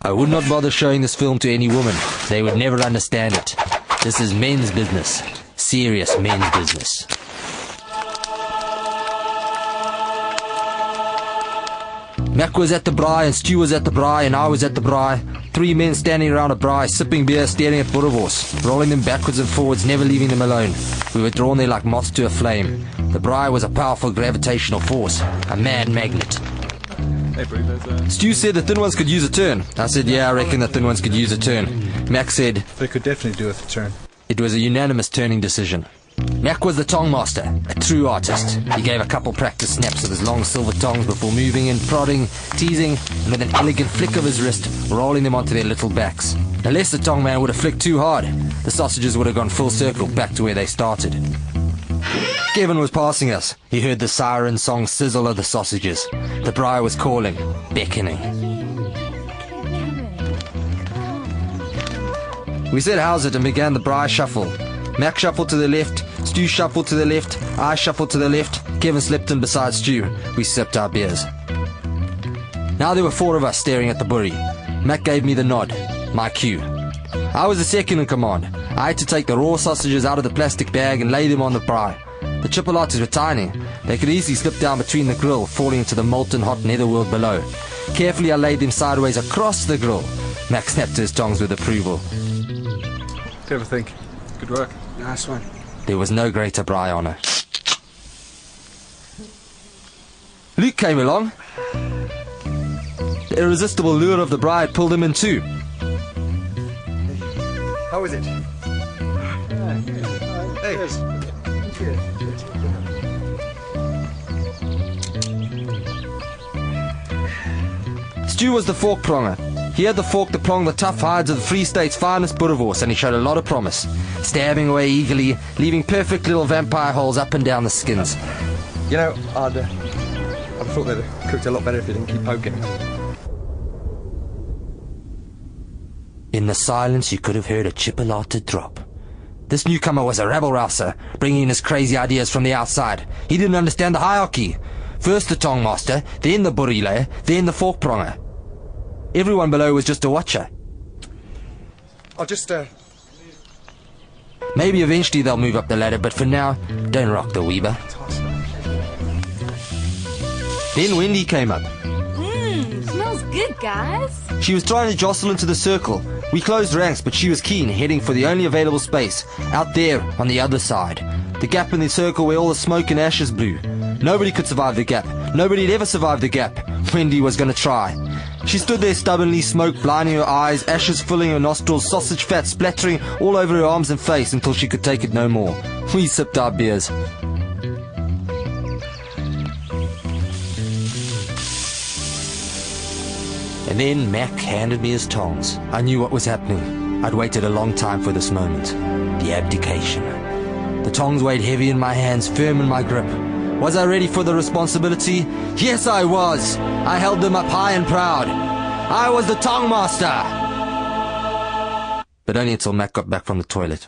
I would not bother showing this film to any woman. They would never understand it. This is men's business. Serious men's business. Mac was at the braai, and Stu was at the braai, and I was at the braai. 3 men standing around a braai, sipping beer, staring at boerewors, rolling them backwards and forwards, never leaving them alone. We were drawn there like moths to a flame. The braai was a powerful gravitational force, a mad magnet. Hey, bro, Stu said the thin ones could use a turn. I said, yeah, I reckon the thin ones could use a turn. Mac said, they could definitely do with a turn. It was a unanimous turning decision. Mac was the tong master, a true artist. He gave a couple practice snaps with his long silver tongs before moving in, prodding, teasing, and with an elegant flick of his wrist, rolling them onto their little backs. Unless the tong man would have flicked too hard, the sausages would have gone full circle back to where they started. Kevin was passing us. He heard the siren song sizzle of the sausages. The braai was calling, beckoning. We said how's it and began the braai shuffle. Mac shuffled to the left, Stu shuffled to the left, I shuffled to the left, Kevin slipped in beside Stu. We sipped our beers. Now there were 4 of us staring at the burry. Mac gave me the nod, my cue. I was the second in command. I had to take the raw sausages out of the plastic bag and lay them on the braai. The chipolatas were tiny. They could easily slip down between the grill, falling into the molten hot netherworld below. Carefully I laid them sideways across the grill. Mac snapped his tongs with approval. What do you ever think? Good work. Nice one. There was no greater braai honour. Luke came along. The irresistible lure of the braai had pulled him in too. How is it? Hey. Stu was the fork pronger. He had the fork to prong the tough hides of the Free State's finest boerewors, and he showed a lot of promise, stabbing away eagerly, leaving perfect little vampire holes up and down the skins. You know, I'd thought they'd have cooked a lot better if you didn't keep poking. In the silence you could have heard a chipolata drop. This newcomer was a rabble-rouser, bringing in his crazy ideas from the outside. He didn't understand the hierarchy. First the tong master, then the boerele, then the fork pronger. Everyone below was just a watcher. I'll just, Maybe eventually they'll move up the ladder, but for now, don't rock the Weber. Then Wendy came up. Smells good, guys. She was trying to jostle into the circle. We closed ranks, but she was keen, heading for the only available space, out there on the other side. The gap in the circle where all the smoke and ashes blew. Nobody could survive the gap. Nobody had ever survived the gap. Wendy was going to try. She stood there stubbornly, smoke blinding her eyes, ashes filling her nostrils, sausage fat splattering all over her arms and face until she could take it no more. We sipped our beers. And then Mac handed me his tongs. I knew what was happening. I'd waited a long time for this moment. The abdication. The tongs weighed heavy in my hands, firm in my grip. Was I ready for the responsibility? Yes, I was. I held them up high and proud. I was the tong master. But only until Mac got back from the toilet.